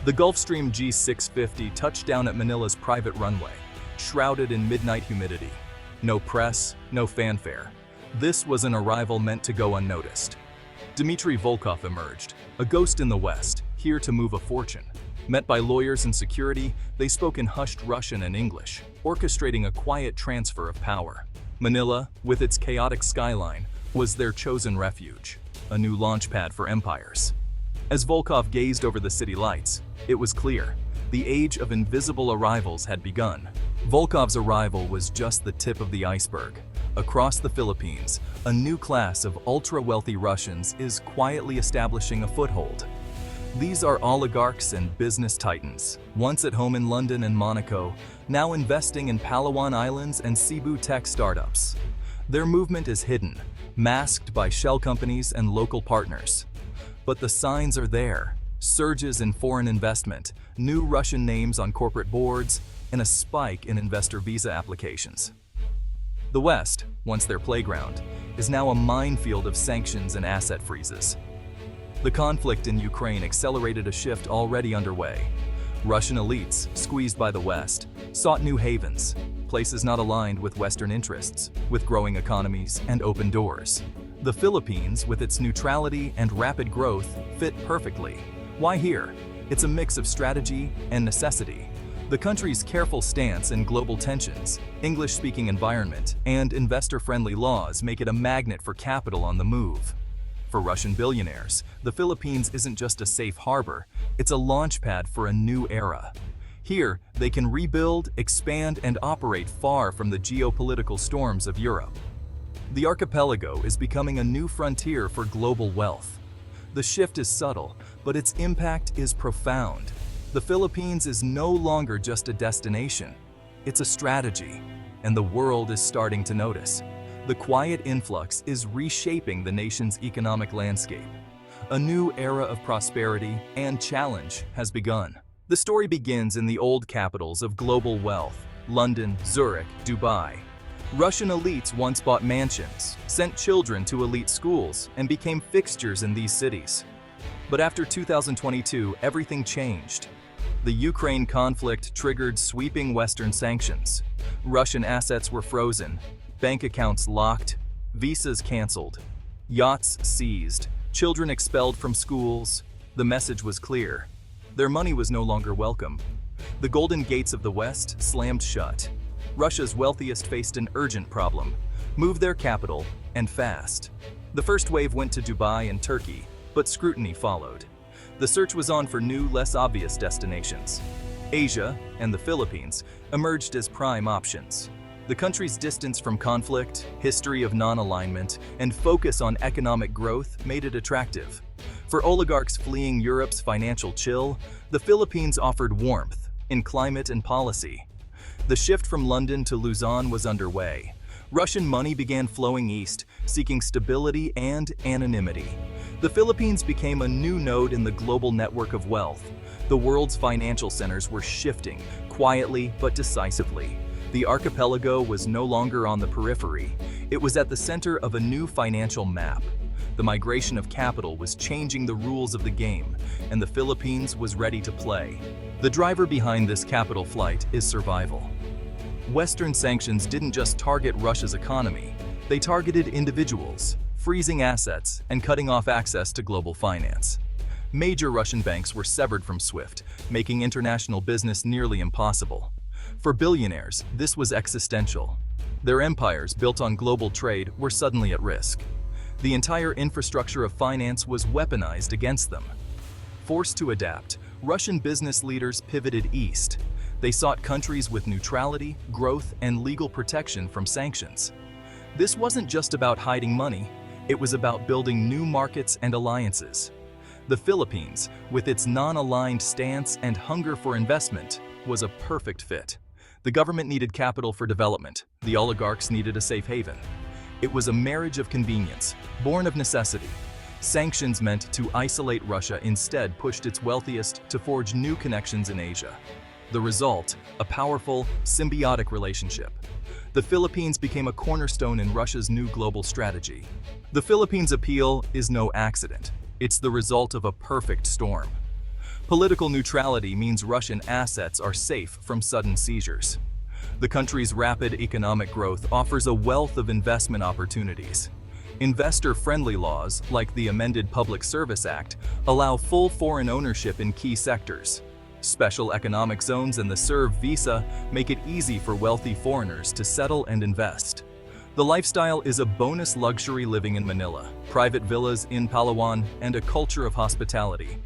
The Gulfstream G650 touched down at Manila's private runway, shrouded in midnight humidity. No press, no fanfare. This was an arrival meant to go unnoticed. Dmitry Volkov emerged, a ghost in the West, here to move a fortune. Met by lawyers and security, they spoke in hushed Russian and English, orchestrating a quiet transfer of power. Manila, with its chaotic skyline, was their chosen refuge, a new launchpad for empires. As Volkov gazed over the city lights, it was clear, the age of invisible arrivals had begun. Volkov's arrival was just the tip of the iceberg. Across the Philippines, a new class of ultra-wealthy Russians is quietly establishing a foothold. These are oligarchs and business titans, once at home in London and Monaco, now investing in Palawan Islands and Cebu tech startups. Their movement is hidden, masked by shell companies and local partners. But the signs are there: surges in foreign investment, new Russian names on corporate boards, and a spike in investor visa applications. The West, once their playground, is now a minefield of sanctions and asset freezes. The conflict in Ukraine accelerated a shift already underway. Russian elites, squeezed by the West, sought new havens, places not aligned with Western interests, with growing economies and open doors. The Philippines, with its neutrality and rapid growth, fit perfectly. Why here? It's a mix of strategy and necessity. The country's careful stance in global tensions, English-speaking environment, and investor-friendly laws make it a magnet for capital on the move. For Russian billionaires, the Philippines isn't just a safe harbor, it's a launchpad for a new era. Here, they can rebuild, expand, and operate far from the geopolitical storms of Europe. The archipelago is becoming a new frontier for global wealth. The shift is subtle, but its impact is profound. The Philippines is no longer just a destination, it's a strategy, and the world is starting to notice. The quiet influx is reshaping the nation's economic landscape. A new era of prosperity and challenge has begun. The story begins in the old capitals of global wealth, London, Zurich, Dubai. Russian elites once bought mansions, sent children to elite schools, and became fixtures in these cities. But after 2022, everything changed. The Ukraine conflict triggered sweeping Western sanctions. Russian assets were frozen, bank accounts locked, visas canceled, yachts seized, children expelled from schools. The message was clear: their money was no longer welcome. The golden gates of the West slammed shut. Russia's wealthiest faced an urgent problem: move their capital, and fast. The first wave went to Dubai and Turkey, but scrutiny followed. The search was on for new, less obvious destinations. Asia, and the Philippines, emerged as prime options. The country's distance from conflict, history of non-alignment, and focus on economic growth made it attractive. For oligarchs fleeing Europe's financial chill, the Philippines offered warmth in climate and policy. The shift from London to Luzon was underway. Russian money began flowing east, seeking stability and anonymity. The Philippines became a new node in the global network of wealth. The world's financial centers were shifting, quietly but decisively. The archipelago was no longer on the periphery. It was at the center of a new financial map. The migration of capital was changing the rules of the game, and the Philippines was ready to play. The driver behind this capital flight is survival. Western sanctions didn't just target Russia's economy, they targeted individuals, freezing assets and cutting off access to global finance. Major Russian banks were severed from SWIFT, making international business nearly impossible. For billionaires, this was existential. Their empires, built on global trade, were suddenly at risk. The entire infrastructure of finance was weaponized against them. Forced to adapt, Russian business leaders pivoted east. They sought countries with neutrality, growth, and legal protection from sanctions. This wasn't just about hiding money, it was about building new markets and alliances. The Philippines, with its non-aligned stance and hunger for investment, was a perfect fit. The government needed capital for development, the oligarchs needed a safe haven. It was a marriage of convenience, born of necessity. Sanctions meant to isolate Russia instead pushed its wealthiest to forge new connections in Asia. The result, a powerful, symbiotic relationship. The Philippines became a cornerstone in Russia's new global strategy. The Philippines' appeal is no accident. It's the result of a perfect storm. Political neutrality means Russian assets are safe from sudden seizures. The country's rapid economic growth offers a wealth of investment opportunities. Investor-friendly laws, like the amended Public Service Act, allow full foreign ownership in key sectors. Special economic zones and the Serve visa make it easy for wealthy foreigners to settle and invest. The lifestyle is a bonus luxury living in Manila, private villas in Palawan, and a culture of hospitality.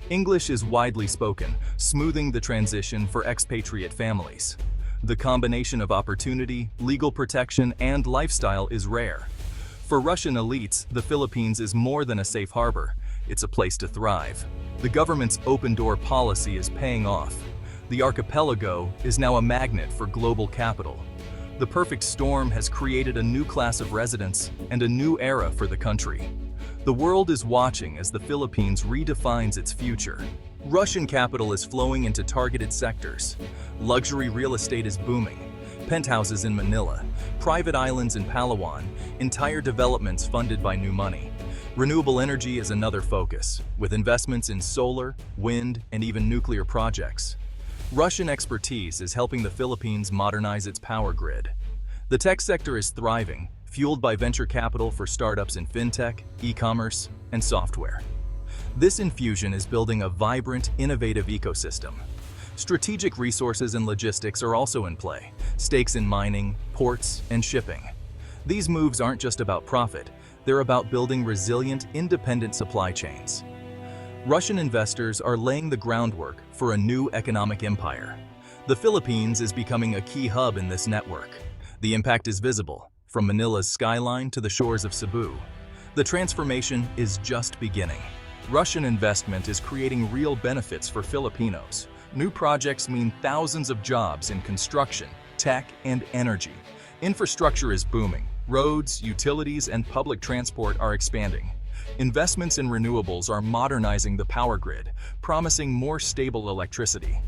English is widely spoken, smoothing the transition for expatriate families. The combination of opportunity, legal protection, and lifestyle is rare. For Russian elites, the Philippines is more than a safe harbor. It's a place to thrive. The government's open-door policy is paying off. The archipelago is now a magnet for global capital. The perfect storm has created a new class of residents and a new era for the country. The world is watching as the Philippines redefines its future. Russian capital is flowing into targeted sectors. Luxury real estate is booming. Penthouses in Manila, private islands in Palawan, entire developments funded by new money. Renewable energy is another focus, with investments in solar, wind, and even nuclear projects. Russian expertise is helping the Philippines modernize its power grid. The tech sector is thriving, fueled by venture capital for startups in fintech, e-commerce, and software. This infusion is building a vibrant, innovative ecosystem. Strategic resources and logistics are also in play, stakes in mining, ports, and shipping. These moves aren't just about profit, they're about building resilient, independent supply chains. Russian investors are laying the groundwork for a new economic empire. The Philippines is becoming a key hub in this network. The impact is visible, from Manila's skyline to the shores of Cebu. The transformation is just beginning. Russian investment is creating real benefits for Filipinos. New projects mean thousands of jobs in construction, tech, and energy. Infrastructure is booming. Roads, utilities, and public transport are expanding. Investments in renewables are modernizing the power grid, promising more stable electricity.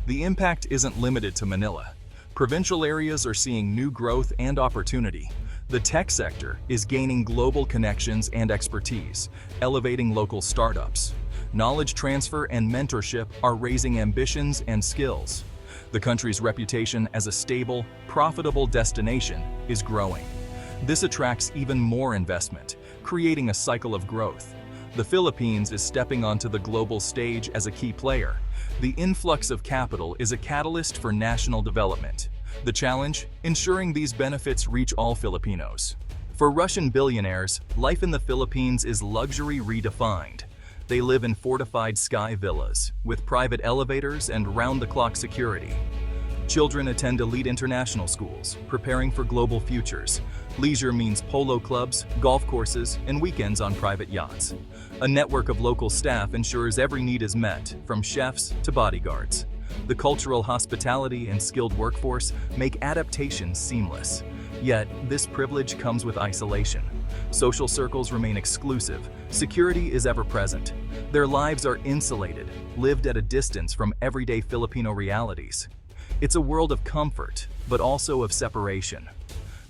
The impact isn't limited to Manila. Provincial areas are seeing new growth and opportunity. The tech sector is gaining global connections and expertise, elevating local startups. Knowledge transfer and mentorship are raising ambitions and skills. The country's reputation as a stable, profitable destination is growing. This attracts even more investment, creating a cycle of growth. The Philippines is stepping onto the global stage as a key player. The influx of capital is a catalyst for national development. The challenge? Ensuring these benefits reach all Filipinos. For Russian billionaires, life in the Philippines is luxury redefined. They live in fortified sky villas, with private elevators and round-the-clock security. Children attend elite international schools, preparing for global futures. Leisure means polo clubs, golf courses, and weekends on private yachts. A network of local staff ensures every need is met, from chefs to bodyguards. The cultural hospitality and skilled workforce make adaptation seamless. Yet, this privilege comes with isolation. Social circles remain exclusive. Security is ever present. Their lives are insulated, lived at a distance from everyday Filipino realities. It's a world of comfort, but also of separation.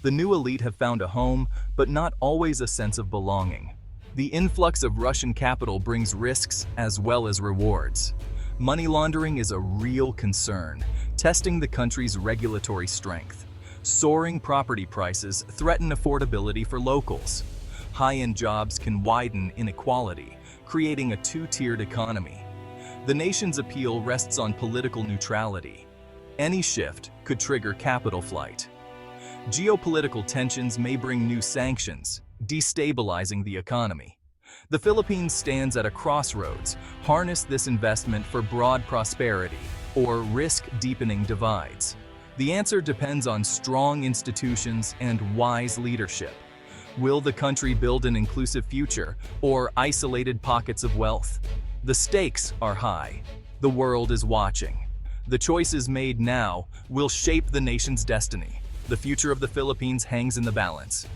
The new elite have found a home, but not always a sense of belonging. The influx of Russian capital brings risks as well as rewards. Money laundering is a real concern, testing the country's regulatory strength. Soaring property prices threaten affordability for locals. High-end jobs can widen inequality, creating a two-tiered economy. The nation's appeal rests on political neutrality. Any shift could trigger capital flight. Geopolitical tensions may bring new sanctions, destabilizing the economy. The Philippines stands at a crossroads. Harness this investment for broad prosperity, or risk deepening divides. The answer depends on strong institutions and wise leadership. Will the country build an inclusive future, or isolated pockets of wealth? The stakes are high. The world is watching. The choices made now will shape the nation's destiny. The future of the Philippines hangs in the balance.